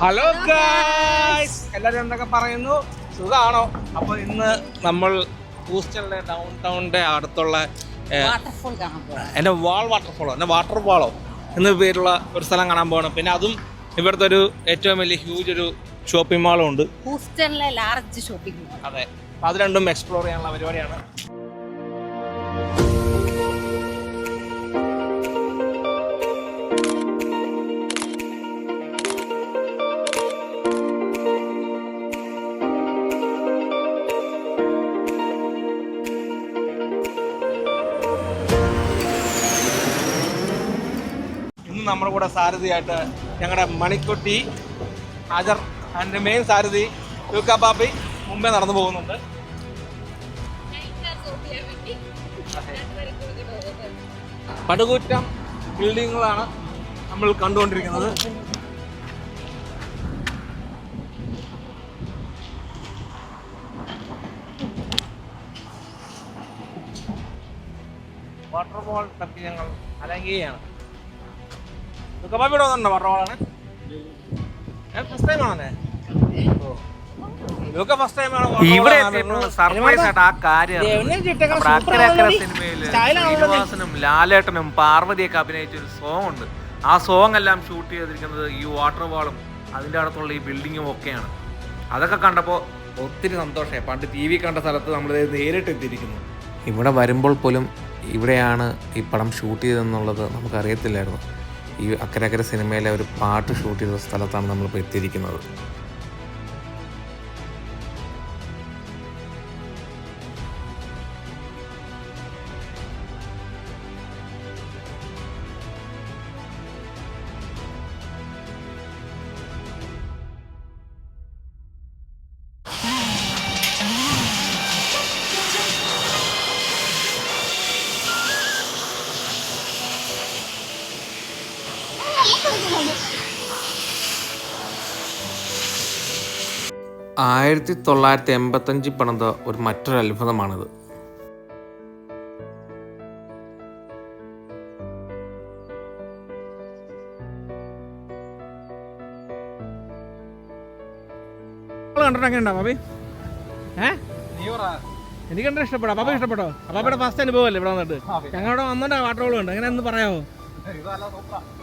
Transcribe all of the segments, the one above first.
Hello guys, എല്ലാവരും എന്തൊക്കെ പറയുന്നു? സുഖമാണോ? അപ്പോൾ ഇന്ന് നമ്മൾ ഹൂസ്റ്റണിലെ ഡൗൺ ടൗണിൻ്റെ അടുത്തുള്ള എൻ്റെ വാട്ടർഫാളോ എന്ന പേരുള്ള ഒരു സ്ഥലം കാണാൻ പോകണം. പിന്നെ അതും ഇവിടുത്തെ ഒരു ഏറ്റവും വലിയ ഹ്യൂജ് ഒരു ഷോപ്പിംഗ് മാളും ഉണ്ട്, ഹൂസ്റ്റണിലെ ലാർജ് ഷോപ്പിംഗ് മാൾ. അതെ, അപ്പോൾ അത് രണ്ടും എക്സ്പ്ലോർ ചെയ്യാനുള്ള പരിപാടിയാണ്. നമ്മുടെ കൂടെ സാരഥിയായിട്ട് ഞങ്ങളുടെ മണിക്കുട്ടി അജർ ആൻഡ് മെയിൻ സാരഥി ലൂക്ക പാപ്പി മുമ്പേ നടന്നു പോകുന്നുണ്ട്. പടുകൂറ്റം ബിൽഡിങ്ങുകളാണ് നമ്മൾ കണ്ടുകൊണ്ടിരിക്കുന്നത്. വാട്ടർഫോൾ തപ്പി ഞങ്ങൾ അലങ്കുകയാണ്. ഇവിടെ സർപ്രൈസ് ആയിട്ട് ആ കാര്യം സിനിമയില് ശ്രീനിവാസനും ലാലേട്ടനും പാർവതിയൊക്കെ അഭിനയിച്ച ഒരു സോങ് ഉണ്ട്. ആ സോങ് എല്ലാം ഷൂട്ട് ചെയ്തിരിക്കുന്നത് ഈ വാട്ടർഫാളും അതിൻ്റെ അടുത്തുള്ള ഈ ബിൽഡിങ്ങും ഒക്കെയാണ്. അതൊക്കെ കണ്ടപ്പോൾ ഒത്തിരി സന്തോഷമായി. പണ്ട് TV കണ്ട സ്ഥലത്ത് നമ്മൾ നേരിട്ട് എത്തിയിരിക്കുന്നു. ഇവിടെ വരുമ്പോൾ പോലും ഇവിടെയാണ് ഈ പടം ഷൂട്ട് ചെയ്തതെന്നുള്ളത് നമുക്കറിയത്തില്ലായിരുന്നു. ഈ അക്കരക്കര സിനിമയിലെ ഒരു പാട്ട് ഷൂട്ട് ചെയ്ത സ്ഥലത്താണ് നമ്മളിപ്പോൾ എത്തിയിരിക്കുന്നത്. ആയിരത്തി 1985 പണിത ഒരു മറ്റൊരു അത്ഭുതമാണിത്. കണ്ടിട്ട് എങ്ങനെയുണ്ടോ ബാബി? എനിക്ക് കണ്ട ഇഷ്ടപ്പെട്ടോ? ബാബി ഇഷ്ടപ്പെട്ടോ? ബാബിയുടെ ഫസ്റ്റ് അനുഭവമല്ലേ ഇവിടെ വന്നിട്ട്? ഞങ്ങളുടെ വന്നിട്ട് വാട്ടർഫോളും ഉണ്ട്. എങ്ങനെ ഒന്ന് പറയാമോ?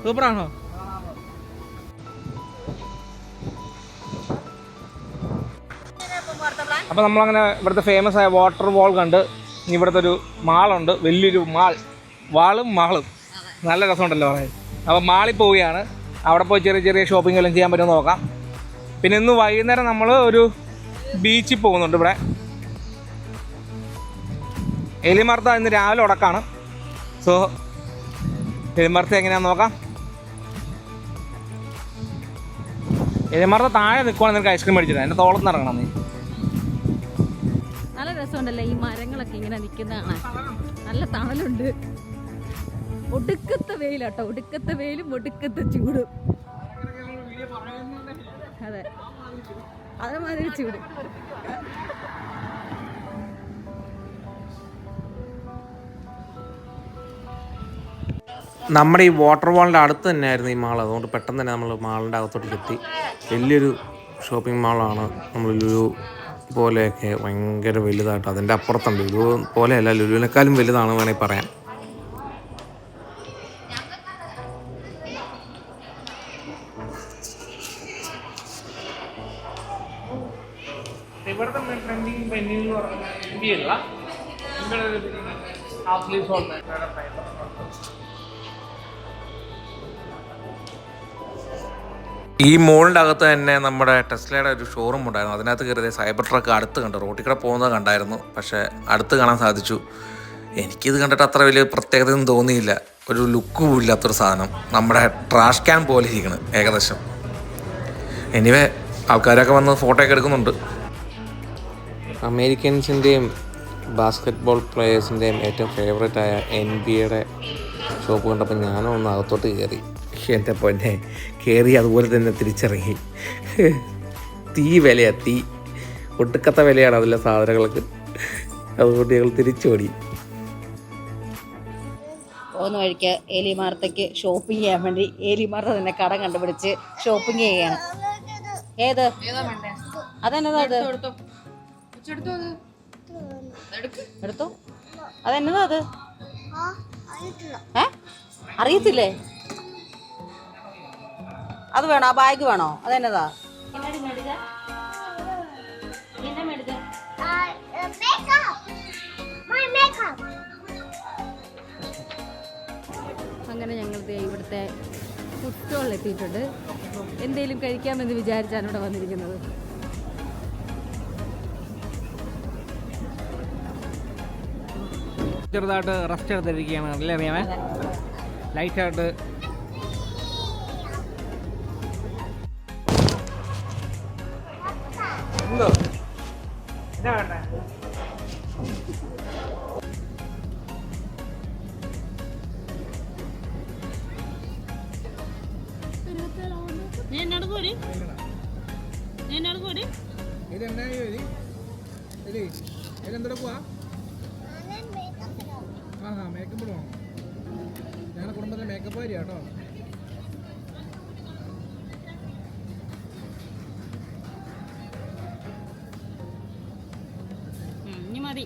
സൂപ്പറാണോ? അപ്പോൾ നമ്മളങ്ങനെ ഇവിടുത്തെ ഫേമസ് ആയ വാട്ടർ വാൾ കണ്ട് ഇവിടുത്തെ ഒരു മാളുണ്ട്, വലിയൊരു മാളും നല്ല രസമുണ്ടല്ലോ പറയാൻ. അപ്പോൾ മാളിൽ പോവുകയാണ്. അവിടെ പോയി ചെറിയ ചെറിയ ഷോപ്പിംഗ് എല്ലാം ചെയ്യാൻ പറ്റുമെന്ന് നോക്കാം. പിന്നെ ഇന്ന് വൈകുന്നേരം നമ്മൾ ഒരു ബീച്ചിൽ പോകുന്നുണ്ട്. ഇവിടെ എലിമർത്ത ഇന്ന് രാവിലെ ഉടക്കാണ്. സോ എലിമർത്ത എങ്ങനെയാണെന്ന് നോക്കാം. എലിമർത്ത താഴെ നിൽക്കുവാണെങ്കിൽ നിനക്ക് ഐസ്ക്രീം മേടിച്ചിട്ട് എൻ്റെ തോളത്ത് ഇറങ്ങണം. നീ നല്ല രസമുണ്ടല്ലോ ഈ മരങ്ങളൊക്കെ ഇങ്ങനെ നിൽക്കുന്നതാണ്. നല്ല തണലുണ്ട്. ഒടുക്കത്തെ വെയിലാട്ടോ, ഒടുക്കത്തെ വെയിലും ഒടുക്കത്തെ ചൂടും. അതെ, അതേമാതിരി ചൂട്. നമ്മുടെ ഈ വാട്ടർഫാളിൻ്റെ അടുത്ത് തന്നെയായിരുന്നു ഈ മാൾ. അതുകൊണ്ട് പെട്ടെന്ന് തന്നെ നമ്മൾ മാളിൻ്റെ അകത്തോട്ട് എത്തി. വലിയൊരു ഷോപ്പിംഗ് മാളാണ്. നമ്മൾ ലുലു പോലെയൊക്കെ ഭയങ്കര വലുതായിട്ട് അതിൻ്റെ അപ്പുറത്തുണ്ട്. ലുലു പോലെയല്ല, ലുലുവിനേക്കാളും വലുതാണ് വേണമെങ്കിൽ പറയാം. ഇവിടുത്തെ ട്രെൻഡിങ് പെന്നിങ് എന്ന് പറഞ്ഞാൽ ഇന്ത്യയല്ല, ഈ മോളിൻ്റെ അകത്ത് തന്നെ നമ്മുടെ ടെസ്ലയുടെ ഒരു ഷോറൂം ഉണ്ടായിരുന്നു. അതിനകത്ത് കയറിയത് സൈബർ ട്രക്ക് അടുത്ത് കണ്ടു. റോട്ടിൽ കൂടെ പോകുന്നത് കണ്ടായിരുന്നു, പക്ഷേ അടുത്ത് കാണാൻ സാധിച്ചു. എനിക്കിത് കണ്ടിട്ട് അത്ര വലിയ പ്രത്യേകതയൊന്നും തോന്നിയില്ല. ഒരു ലുക്കും ഇല്ലാത്തൊരു സാധനം, നമ്മുടെ ട്രാഷ് ക്യാൻ പോലെ ഇരിക്കണം ഏകദേശം. എനിവേ ആൾക്കാരൊക്കെ വന്ന് ഫോട്ടോ ഒക്കെ എടുക്കുന്നുണ്ട്. അമേരിക്കൻസിൻ്റെയും ബാസ്കറ്റ് ബോൾ പ്ലേയേഴ്സിൻ്റെയും ഏറ്റവും ഫേവറേറ്റായ NBA ഷോപ്പ് കണ്ടപ്പോൾ ഞാനും ഒന്ന് അകത്തോട്ട് കയറി. എൻ്റെ പൊന്നെ, കയറി അതുപോലെ തന്നെ തിരിച്ചിറങ്ങി. തീ ഒട്ടുക്കത്ത വിലയാണ് അതിലെ സാധനങ്ങൾക്ക്. അതുകൊണ്ട് ഞങ്ങൾ തിരിച്ചോടി. പോകുന്ന വഴിക്ക് ഏലിമാർത്തയ്ക്ക് ഷോപ്പിംഗ് ചെയ്യാൻ വേണ്ടി ഏലിമാർത്ത തന്നെ കട കണ്ടുപിടിച്ച് ഷോപ്പിംഗ് ചെയ്യുകയാണ്. ഏത് അതെന്നതാ അത് എടുത്തോ അതെന്നതാ അത് അറിയത്തില്ലേ അത് വേണോ ആ ബാഗ് വേണോ അതെന്നതാ അങ്ങനെ ഞങ്ങൾ ഇവിടുത്തെ ഫുഡ് സ്റ്റോളിൽ എത്തിയിട്ടുണ്ട്. എന്തെങ്കിലും കഴിക്കാമെന്ന് വിചാരിച്ചാണ് ഇവിടെ വന്നിരിക്കുന്നത്. ചെറുതായിട്ട് റെസ്റ്റ് എടുത്തിരിക്കുകയാണ് അല്ലേ അറിയാമേ ലൈറ്റായിട്ട് എന്തോ എന്നാ വേണ്ട മേക്കപ്പ് വേണം ഞങ്ങളുടെ കുടുംബത്തിലെ മേക്കപ്പ് കാര്യം കേട്ടോ. മതി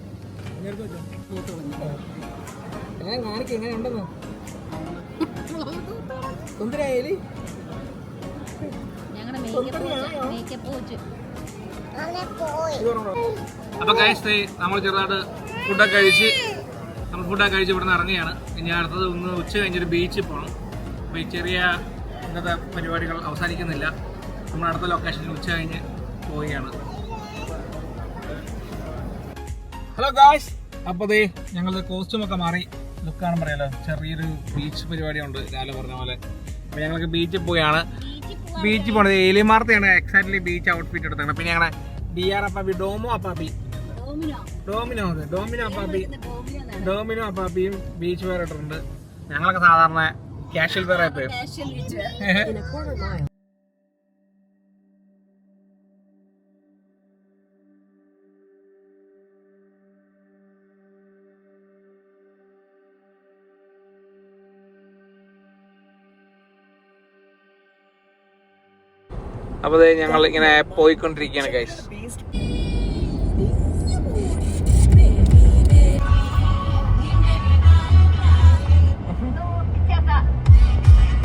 ഞാൻ കാണിക്കും എങ്ങനെ ഉണ്ടെന്നോ സുന്ദരായാലി ഞങ്ങളുടെ മേക്കപ്പ് വെച്ച്. അപ്പൊ ഗൈസ് നമ്മൾ ചെറുതായിട്ട് ഫുഡൊക്കെ കഴിച്ച് ഇവിടെ നിന്ന് ഇറങ്ങുകയാണ്. ഇനി അടുത്തത് ഒന്ന് ഉച്ച കഴിഞ്ഞൊരു ബീച്ചിൽ പോകണം. അപ്പോൾ ഈ ചെറിയ ഇന്നത്തെ പരിപാടികൾ അവസാനിക്കുന്നില്ല. നമ്മൾ അടുത്ത ലൊക്കേഷനിൽ ഉച്ച കഴിഞ്ഞ് പോവുകയാണ്. ഹലോ ഗായ്സ്, അപ്പോൾ ഞങ്ങളുടെ കോസ്റ്റ്യൂമൊക്കെ മാറി ലുക്കാണ് പറയാലോ. ചെറിയൊരു ബീച്ച് പരിപാടിയുണ്ട് രാവിലെ പറഞ്ഞ പോലെ. അപ്പോൾ ഞങ്ങൾക്ക് ബീച്ചിൽ പോവുകയാണ്. ബീച്ചിൽ പോണത് ഏലിമാർത്തയാണ് എക്സാക്ട്ലി ബീച്ച് ഔട്ട്ഫിറ്റ് എടുത്തത്. പിന്നെ ഞങ്ങളുടെ DR അപ്പാപ്പി ഡോമിനോ അപ്പാപ്പിയും ബീച്ച് വെയർ ഇട്ടിട്ടുണ്ട്. ഞങ്ങളൊക്കെ സാധാരണ കാഷ്വൽ വെയർ ആയിപ്പോയി. അപ്പോൾ ഞങ്ങൾ ഇങ്ങനെ പോയിക്കൊണ്ടിരിക്കുകയാണ് ഗൈസ്.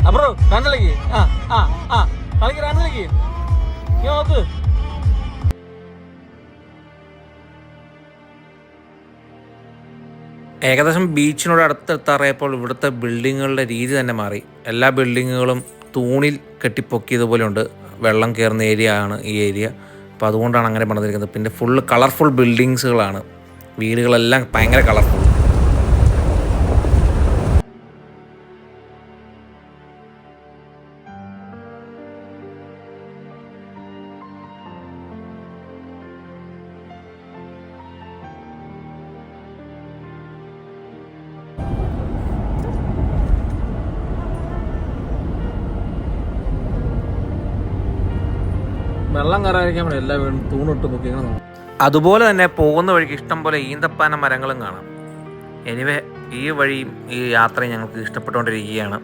അബ്രോ റണ്ണിലേക്ക് കളിക്ക് റണ്ണിലേക്ക് നോക്ക്. ഏകദേശം ബീച്ചിനോട് അടുത്തെത്താറിയപ്പോൾ ഇവിടുത്തെ ബിൽഡിങ്ങുകളുടെ രീതി തന്നെ മാറി. എല്ലാ ബിൽഡിങ്ങുകളും തൂണിൽ കെട്ടിപ്പൊക്കിയതുപോലെ ഉണ്ട്. വെള്ളം കയറുന്ന ഏരിയ ആണ് ഈ ഏരിയ. അപ്പോൾ അതുകൊണ്ടാണ് അങ്ങനെ പണിതിരിക്കുന്നത്. പിന്നെ ഫുള്ള് കളർഫുൾ ബിൽഡിങ്സുകളാണ്. വീടുകളെല്ലാം ഭയങ്കര കളർഫുൾ. വെള്ളം കയറാതിരിക്കാൻ എല്ലാ വീടും തൂണിട്ട് പൊക്കിക്കണം. അതുപോലെ തന്നെ പോകുന്ന വഴിക്ക് ഇഷ്ടം പോലെ ഈന്തപ്പാന മരങ്ങളും കാണാം. എനിവേ ഈ വഴിയും ഈ യാത്രയും ഞങ്ങൾക്ക് ഇഷ്ടപ്പെട്ടുകൊണ്ടിരിക്കുകയാണ്.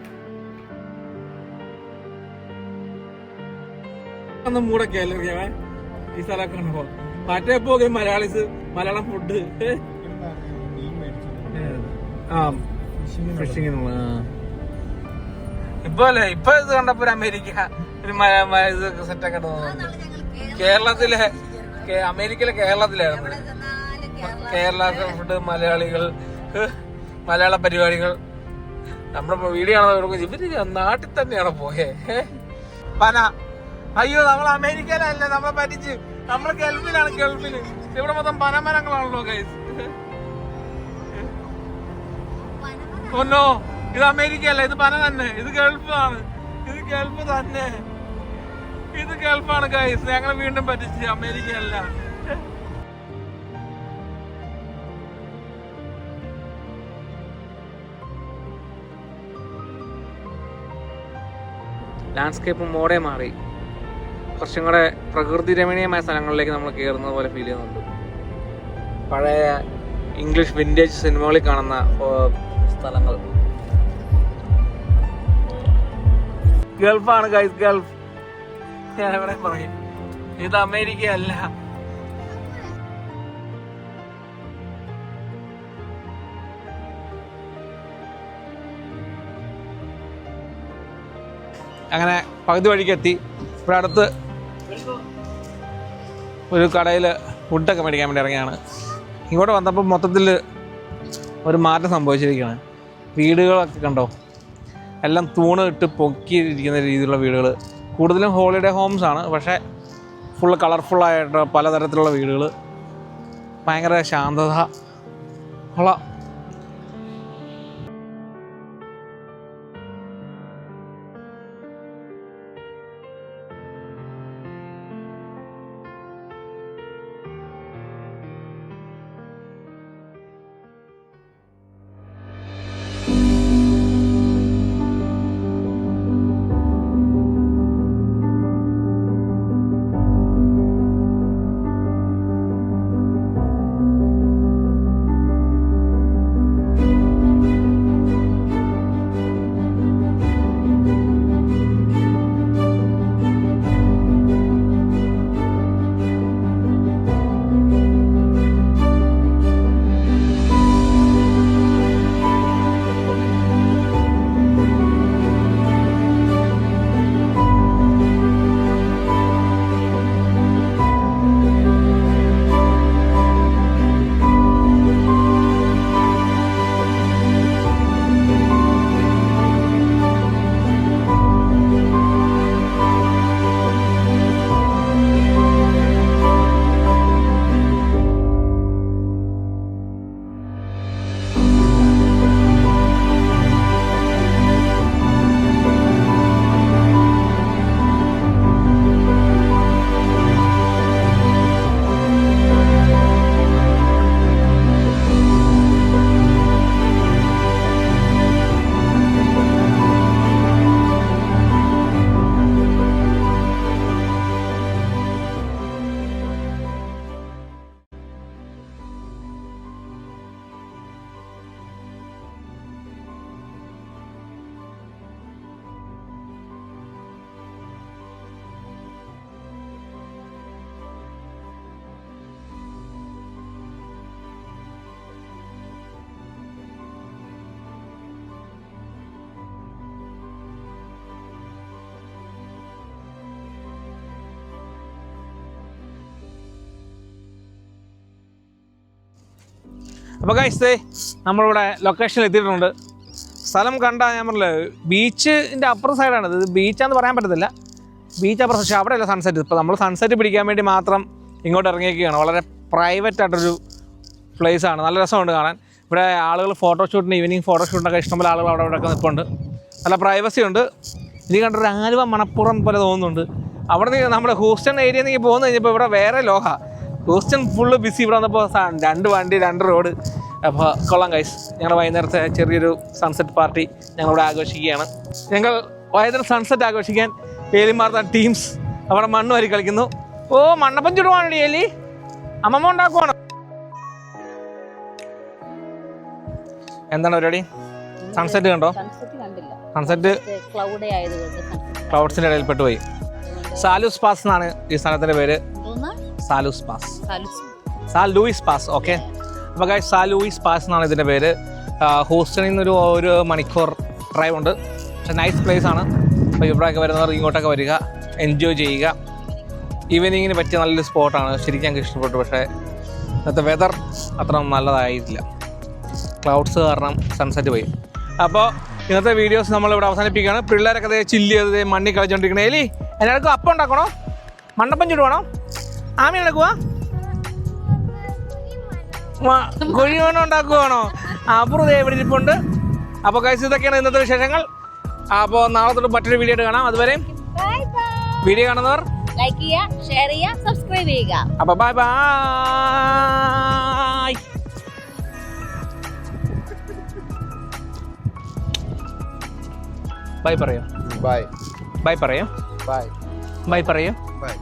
മൂടൊക്കെ ഈ സ്ഥലമൊക്കെ കാണുമ്പോ മറ്റേ പോകും മലയാളം ഫുഡ് ഫിഷിംഗ് ഇപ്പൊ ഇത് കണ്ടപ്പോ ഒരു അമേരിക്ക ഒരു സെറ്റൊക്കെ കേരളത്തിലായിരുന്നു. കേരള ഫുഡ്, മലയാളികൾ, മലയാള പരിപാടികൾ. നമ്മുടെ വീഡിയോ കാണുന്നവർക്ക് ഇവര് നാട്ടിൽ തന്നെയാണ് പോയേ. പന അയ്യോ നമ്മൾ അമേരിക്കയിലല്ല, നമ്മളെ പറ്റിച്ച്. നമ്മള് ഗൾഫിലാണ്. ഇവിടെ മൊത്തം പനമരങ്ങളാണല്ലോ ഗൈസ്. ഒന്നോ ഇത് അമേരിക്കയല്ല, ഇത് പന തന്നെ. ഇത് ഗൾഫാണ്. ഇത് ഗൾഫ് തന്നെ. ഇത് ഗൾഫാണ് ഗൈസ്. ഞങ്ങളെ വീണ്ടും പറ്റിച്ച്. അമേരിക്കയല്ല. ലാൻഡ്സ്കേപ്പ് മോഡേ മാറി. കുറച്ചും കൂടെ പ്രകൃതി രമണീയമായ സ്ഥലങ്ങളിലേക്ക് നമ്മൾ കയറുന്നത് പോലെ ഫീൽ ചെയ്യുന്നുണ്ട്. പഴയ ഇംഗ്ലീഷ് വിന്റേജ് സിനിമകളിൽ കാണുന്ന സ്ഥലങ്ങൾ. ഗൾഫാണ് ഗൈസ്, ഗൾഫ്. ഞാൻ എവിടെ പറയും. ഇത് അമേരിക്ക അല്ല. അങ്ങനെ പകുതി വഴിക്കെത്തി. ഇവിടെ അടുത്ത് ഒരു കടയിൽ ഫുഡൊക്കെ മേടിക്കാൻ വേണ്ടി ഇറങ്ങിയാണ്. ഇങ്ങോട്ട് വന്നപ്പോൾ മൊത്തത്തിൽ ഒരു മാറ്റം സംഭവിച്ചിരിക്കുകയാണ്. വീടുകളൊക്കെ കണ്ടോ, എല്ലാം തൂണ് ഇട്ട് പൊക്കിയിരിക്കുന്ന രീതിയിലുള്ള വീടുകൾ. കൂടുതലും ഹോളിഡേ ഹോംസ് ആണ്, പക്ഷേ ഫുള്ള് കളർഫുള്ളായിട്ട് പലതരത്തിലുള്ള വീടുകൾ. ഭയങ്കര ശാന്തത ഉള്ള അപ്പോൾ ഗൈസ് നമ്മളിവിടെ ലൊക്കേഷനിൽ എത്തിയിട്ടുണ്ട്. സ്ഥലം കണ്ടാൽ ഞാൻ പറഞ്ഞില്ലേ, ബീച്ചിൻ്റെ അപ്പുറം സൈഡാണ്. ഇത് ബീച്ചാന്ന് പറയാൻ പറ്റത്തില്ല, ബീച്ച് അപ്പുറം. പക്ഷേ അവിടെയല്ല സൺസെറ്റ്. ഇപ്പോൾ നമ്മൾ സൺസെറ്റ് പിടിക്കാൻ വേണ്ടി മാത്രം ഇങ്ങോട്ട് ഇറങ്ങിയൊക്കെയാണ്. വളരെ പ്രൈവറ്റ് ആയിട്ടൊരു പ്ലേസാണ്. നല്ല രസമുണ്ട് കാണാൻ. ഇവിടെ ആളുകൾ ഫോട്ടോഷൂട്ടിന്, ഈവനിങ് ഫോട്ടോഷൂട്ടിനൊക്കെ ഇഷ്ടംപോലെ ആളുകൾ അവിടെ ഇവിടെയൊക്കെ നിൽപ്പുണ്ട്. നല്ല പ്രൈവസി ഉണ്ട്. ഇത് കണ്ടൊരു ആലുവ മണപ്പുറം പോലെ തോന്നുന്നുണ്ട്. അവിടെ നിന്ന് നമ്മുടെ ഹൂസ്റ്റൺ ഏരിയയിൽ നിന്ന് പോകുന്നു കഴിഞ്ഞപ്പോൾ ഇവിടെ വേറെ ലോക. Houston full busy. ഇവിടെ വന്നപ്പോൾ 2 വണ്ടി 2 റോഡ്. അപ്പോൾ കൊള്ളാം ഗൈസ്. ഞങ്ങൾ വൈകുന്നേരത്തെ ചെറിയൊരു സൺസെറ്റ് പാർട്ടി ഞങ്ങളിവിടെ ആഘോഷിക്കുകയാണ്. ഞങ്ങൾ വൈകുന്നേരം സൺസെറ്റ് ആഘോഷിക്കാൻ ഏലിമാർത്ത ടീംസ് അവിടെ മണ്ണ് വരി കളിക്കുന്നു. ഓ, മണ്ണപ്പം ചുടുവാണോ ഏലി? അമ്മമ്മ ഉണ്ടാക്കുവാണോ? എന്താണ് പരിപാടി? സൺസെറ്റ് കണ്ടോ? സൺസെറ്റ് ക്ലൗഡ്സിൻ്റെ ഇടയിൽ പെട്ടുപോയി. സാലൂസ് പാസ് എന്നാണ് ഈ സ്ഥലത്തിൻ്റെ പേര്. സാലൂസ് പാസ്, സാൽ ലൂയിസ് പാസ്. ഓക്കെ, അപ്പോൾ ഗൈസ് സാൽ ലൂയിസ് പാസ് എന്നാണ് ഇതിൻ്റെ പേര്. ഹൂസ്റ്റണിൽ നിന്നൊരു 1 മണിക്കൂർ ഡ്രൈവ് ഉണ്ട്. പക്ഷേ നൈസ് പ്ലേസ് ആണ്. അപ്പോൾ ഇവിടെയൊക്കെ വരുന്നവർ ഇങ്ങോട്ടൊക്കെ വരിക, എൻജോയ് ചെയ്യുക. ഈവനിങ്ങിന് പറ്റിയ നല്ലൊരു സ്പോട്ടാണ്. ശരിക്കും ഞങ്ങൾക്ക് ഇഷ്ടപ്പെട്ടു. പക്ഷേ ഇന്നത്തെ വെതർ അത്ര നല്ലതായിട്ടില്ല. ക്ലൗഡ്സ് കാരണം സൺസെറ്റ് പോയി. അപ്പോൾ ഇന്നത്തെ വീഡിയോസ് നമ്മളിവിടെ അവസാനിപ്പിക്കുകയാണ്. പിള്ളേരൊക്കെ ചില്ല് ചെയ്ത് മണ്ണി കളിച്ചുകൊണ്ടിരിക്കണേ. എലി എല്ലാവർക്കും അപ്പം ഉണ്ടാക്കണോ? മണ്ണപ്പം ചുടുവാണോ? ആമി നടക്കുവാ? കുഴിമണ്ണ് ഉണ്ടാക്കുവാണോ? അപ്പുറം എവിടെ ഇരിപ്പുണ്ട്. അപ്പോൾ ഗൈസ് ഇതൊക്കെയാണ് ഇന്നത്തെ വിശേഷങ്ങൾ. അപ്പോൾ നാളെ തൊട്ട് മറ്റൊരു വീഡിയോ ആയിട്ട് കാണാം. അതുവരെ വീഡിയോ കാണുന്നവർ ലൈക്ക് ചെയ്യുക, ഷെയർ ചെയ്യുക, സബ്സ്ക്രൈബ് ചെയ്യുക. അപ്പോൾ ബൈ ബൈ. ബൈ പറയോ? ബൈ. ബൈ പറയോ? ബൈ. ബൈ പറയോ? ബൈ.